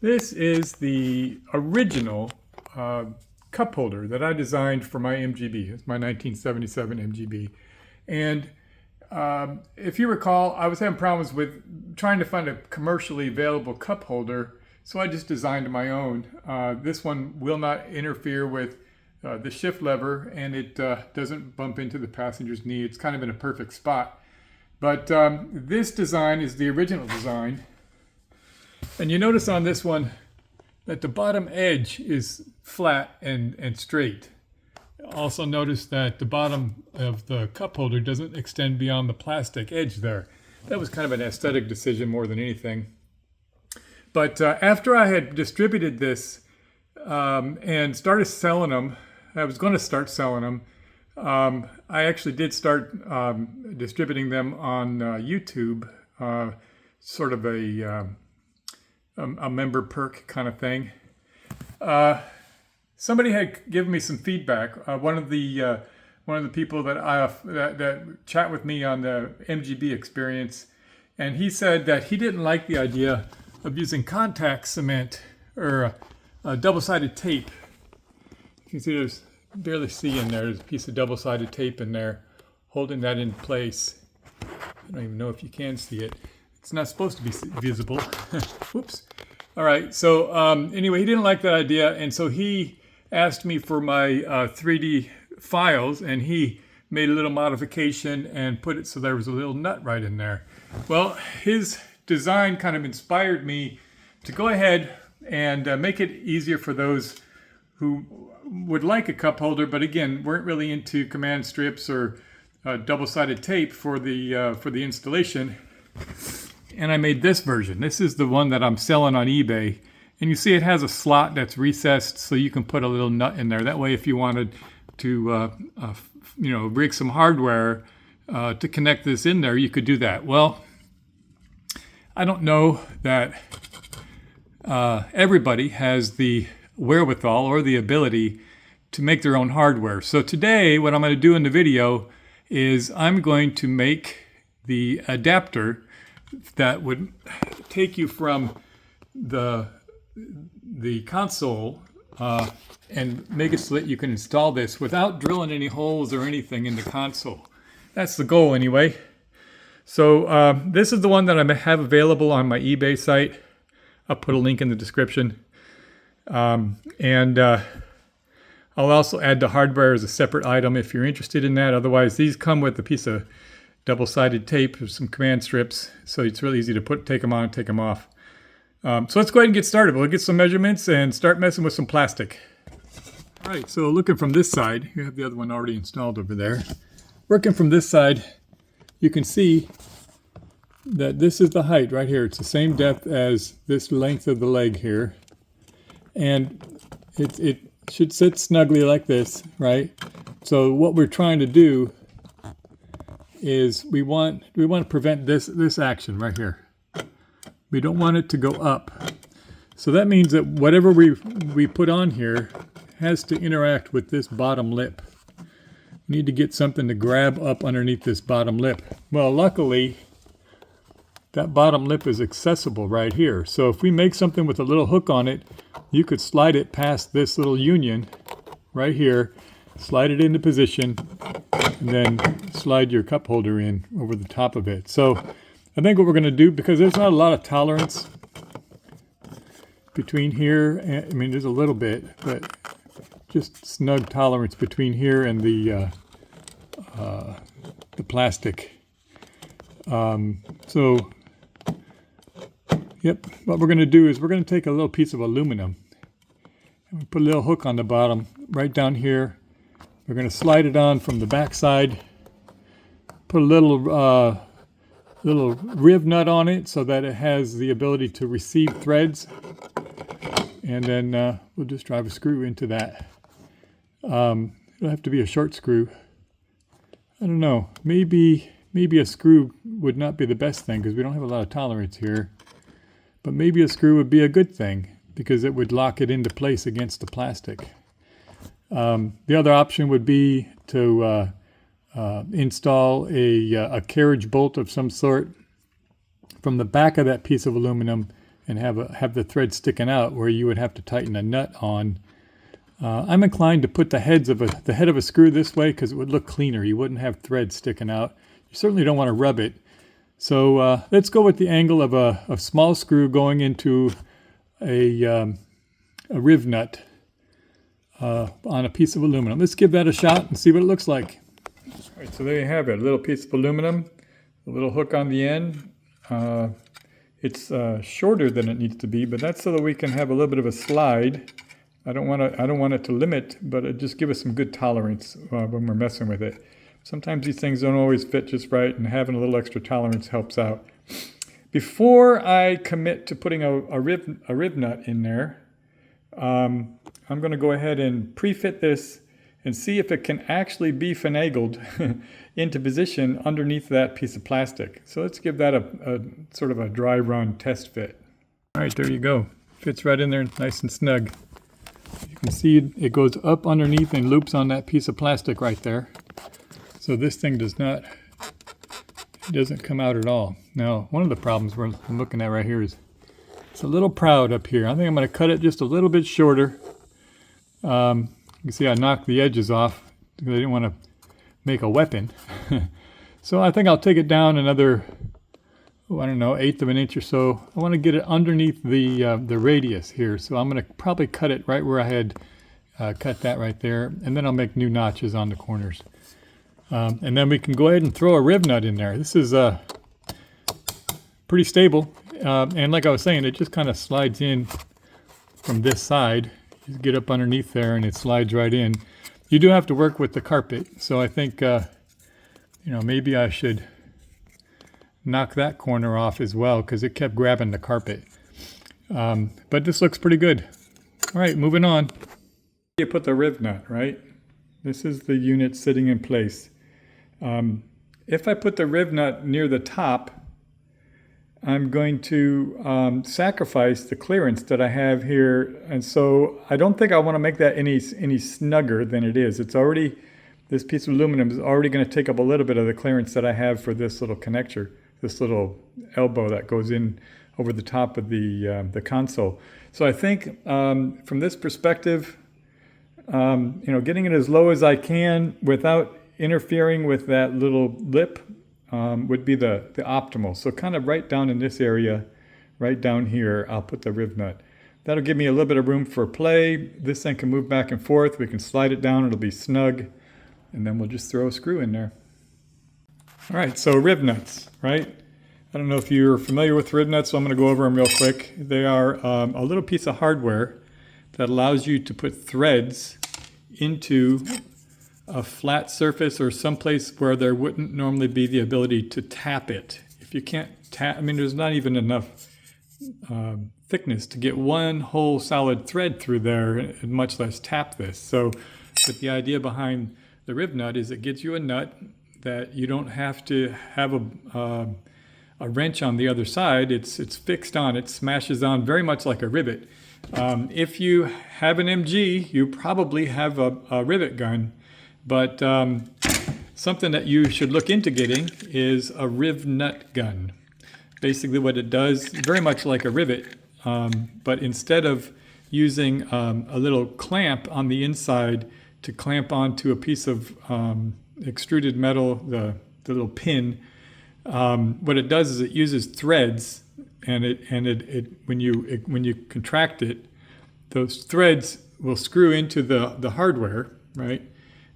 This is the original cup holder that I designed for my MGB. It's my 1977 MGB. And if you recall, I was having problems with trying to find a commercially available cup holder, so I just designed my own. This one will not interfere with the shift lever, and it doesn't bump into the passenger's knee. It's kind of in a perfect spot. But this design is the original design. And you notice on this one that the bottom edge is flat and straight. Also notice that the bottom of the cup holder doesn't extend beyond the plastic edge there. That was kind of an aesthetic decision more than anything. But after I had distributed this and started selling them, I was going to start selling them. I actually did start distributing them on YouTube, sort of a member perk kind of thing. Somebody had given me some feedback. One of the people that chat with me on the MGB experience, and he said that he didn't like the idea of using contact cement or double-sided tape. You can see there's barely see in there. There's a piece of double-sided tape in there holding that in place. I don't even know if you can see it. It's not supposed to be visible. Whoops. All right. So anyway, he didn't like that idea, and so he asked me for my 3D files, and he made a little modification and put it so there was a little nut right in there. Well, his design kind of inspired me to go ahead and make it easier for those who would like a cup holder, but again, weren't really into command strips or double-sided tape for the installation. And I made this version. This is the one that I'm selling on eBay. And you see it has a slot that's recessed so you can put a little nut in there. That way, if you wanted to rig some hardware to connect this in there, you could do that. Well, I don't know that everybody has the wherewithal or the ability to make their own hardware. So today, what I'm going to do in the video is I'm going to make the adapter that would take you from the console and make it so that you can install this without drilling any holes or anything in the console. That's the goal anyway. So this is the one that I have available on my eBay site. I'll put a link in the description. And I'll also add the hardware as a separate item if you're interested in that. Otherwise, these come with a piece of double-sided tape with some command strips, so it's really easy to take them on and take them off. So let's go ahead and get started. We'll get some measurements and start messing with some plastic. All right, so looking from this side, you have the other one already installed over there. Working from this side, you can see that this is the height right here. It's the same depth as this length of the leg here. And it should sit snugly like this, right? So what we're trying to do is we want to prevent this action right here. We don't want it to go up. So that means that whatever we put on here has to interact with this bottom lip. We need to get something to grab up underneath this bottom lip. Well, luckily, that bottom lip is accessible right here. So if we make something with a little hook on it, you could slide it past this little union right here, slide it into position, and then slide your cup holder in over the top of it. So I think what we're going to do, because there's not a lot of tolerance between here, and, I mean there's a little bit, but just snug tolerance between here and the plastic. So yep, what we're going to do is we're going to take a little piece of aluminum and we put a little hook on the bottom right down here. We're going to slide it on from the back side, put a little riv nut on it so that it has the ability to receive threads, and then we'll just drive a screw into that. It'll have to be a short screw. I don't know, maybe a screw would not be the best thing because we don't have a lot of tolerance here, but maybe a screw would be a good thing because it would lock it into place against the plastic. The other option would be to install a carriage bolt of some sort from the back of that piece of aluminum and have the thread sticking out where you would have to tighten a nut on. I'm inclined to put the head of a screw this way because it would look cleaner. You wouldn't have threads sticking out. You certainly don't want to rub it. So let's go with the angle of a small screw going into a riv nut on a piece of aluminum. Let's give that a shot and see what it looks like. All right, so there you have it, a little piece of aluminum, a little hook on the end. It's shorter than it needs to be, but that's so that we can have a little bit of a slide. I don't want it to limit, but it just give us some good tolerance when we're messing with it. Sometimes these things don't always fit just right, and having a little extra tolerance helps out. Before I commit to putting a rib nut in there, I'm going to go ahead and pre-fit this and see if it can actually be finagled into position underneath that piece of plastic. So let's give that a sort of a dry run test fit. All right, there you go. Fits right in there nice and snug. You can see it goes up underneath and loops on that piece of plastic right there. So this thing doesn't come out at all. Now, one of the problems I'm looking at right here is it's a little proud up here. I think I'm going to cut it just a little bit shorter. You can see I knocked the edges off because I didn't want to make a weapon. So I think I'll take it down another, I don't know, 1/8 of an inch or so. I want to get it underneath the radius here. So I'm going to probably cut it right where I had cut that right there. And then I'll make new notches on the corners. And then we can go ahead and throw a rib nut in there. This is pretty stable. And like I was saying, it just kind of slides in from this side. You get up underneath there and it slides right in. You do have to work with the carpet. So I think, maybe I should knock that corner off as well because it kept grabbing the carpet. But this looks pretty good. All right, moving on. You put the rib nut, right? This is the unit sitting in place. If I put the rib nut near the top, I'm going to sacrifice the clearance that I have here. And so I don't think I want to make that any snugger than it is. It's already, this piece of aluminum is already going to take up a little bit of the clearance that I have for this little connector, this little elbow that goes in over the top of the console. So I think from this perspective, getting it as low as I can without interfering with that little lip would be the optimal. So kind of right down in this area, right down here, I'll put the rib nut. That'll give me a little bit of room for play. This thing can move back and forth. We can slide it down. It'll be snug. And then we'll just throw a screw in there. All right, so rib nuts, right? I don't know if you're familiar with rib nuts, so I'm going to go over them real quick. They are a little piece of hardware that allows you to put threads into a flat surface or someplace where there wouldn't normally be the ability to tap it. If you can't tap, there's not even enough thickness to get one whole solid thread through there, and much less tap this. So, but the idea behind the rib nut is it gives you a nut that you don't have to have a wrench on the other side. It's fixed on, it smashes on very much like a rivet. If you have an MG, you probably have a rivet gun. But something that you should look into getting is a riv nut gun. Basically what it does, very much like a rivet, but instead of using a little clamp on the inside to clamp onto a piece of extruded metal, the little pin, what it does is it uses threads, and when you contract it, those threads will screw into the hardware, right?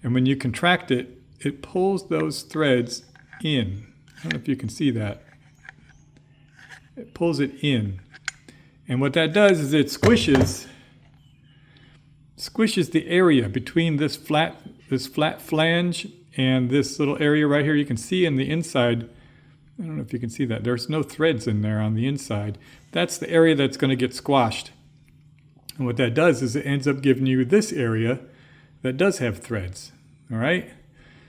And when you contract it, it pulls those threads in. I don't know if you can see that. It pulls it in. And what that does is it squishes the area between this flat flange and this little area right here. You can see in the inside, I don't know if you can see that. There's no threads in there on the inside. That's the area that's going to get squashed. And what that does is it ends up giving you this area that does have threads. All right,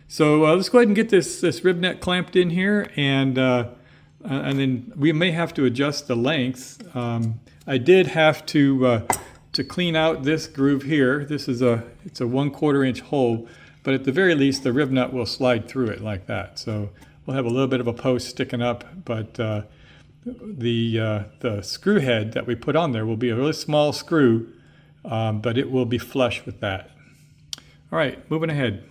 so let's go ahead and get this rib nut clamped in here, and then we may have to adjust the lengths. I did have to clean out this groove here. It's a 1/4 inch hole, but at the very least the rib nut will slide through it like that. So we'll have a little bit of a post sticking up, but the screw head that we put on there will be a really small screw, but it will be flush with that. All right, moving ahead.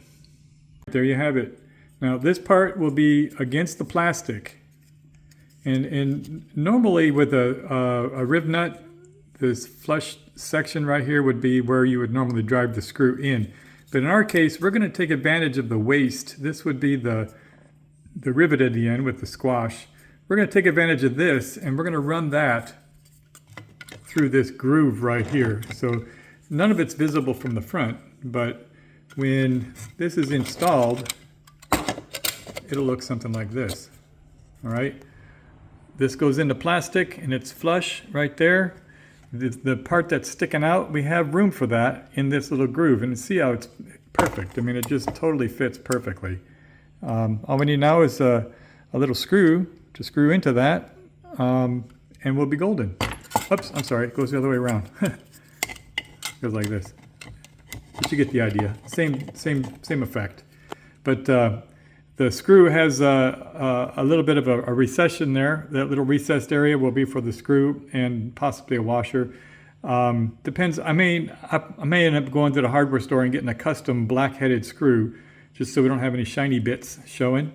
There you have it. Now this part will be against the plastic, and normally with a rib nut, this flush section right here would be where you would normally drive the screw in. But in our case, we're going to take advantage of the waste. This would be the rivet at the end with the squash. We're going to take advantage of this, and we're going to run that through this groove right here. So none of it's visible from the front, but when this is installed, it'll look something like this. All right. This goes into plastic, and it's flush right there. The part that's sticking out, we have room for that in this little groove, and see how it's perfect. I mean, it just totally fits perfectly. All we need now is a little screw to screw into that, and we'll be golden. Oops, I'm sorry, it goes the other way around. Goes like this. But you get the idea. Same effect. But the screw has a little bit of a recession there. That little recessed area will be for the screw and possibly a washer. Depends. I may end up going to the hardware store and getting a custom black-headed screw, just so we don't have any shiny bits showing.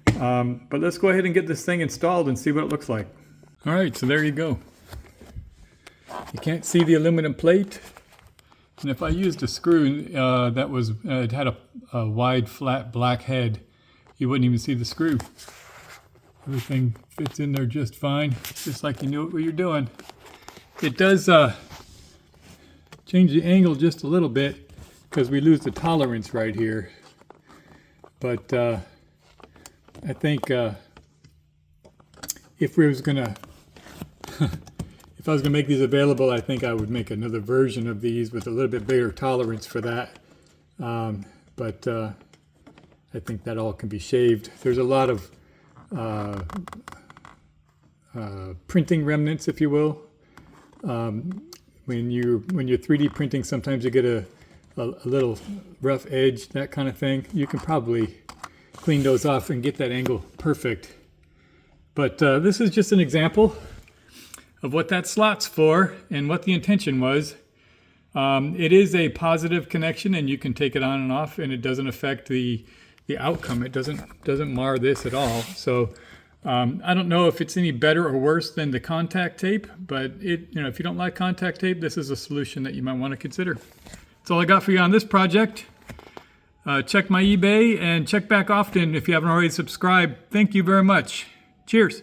But let's go ahead and get this thing installed and see what it looks like. All right, so there you go. You can't see the aluminum plate. And if I used a screw that was it had a wide, flat black head, you wouldn't even see the screw. Everything fits in there just fine, just like you knew what you're doing. It does change the angle just a little bit because we lose the tolerance right here. But I think if I was gonna make these available, I think I would make another version of these with a little bit bigger tolerance for that. But I think that all can be shaved. There's a lot of printing remnants, if you will. When you're 3D printing, sometimes you get a little rough edge, that kind of thing. You can probably clean those off and get that angle perfect. But this is just an example of what that slot's for and what the intention was. It is a positive connection, and you can take it on and off, and it doesn't affect the outcome. It doesn't mar this at all. So I don't know if it's any better or worse than the contact tape, but if you don't like contact tape, this is a solution that you might want to consider. That's all I got for you on this project. Check my eBay and check back often if you haven't already subscribed. Thank you very much. Cheers.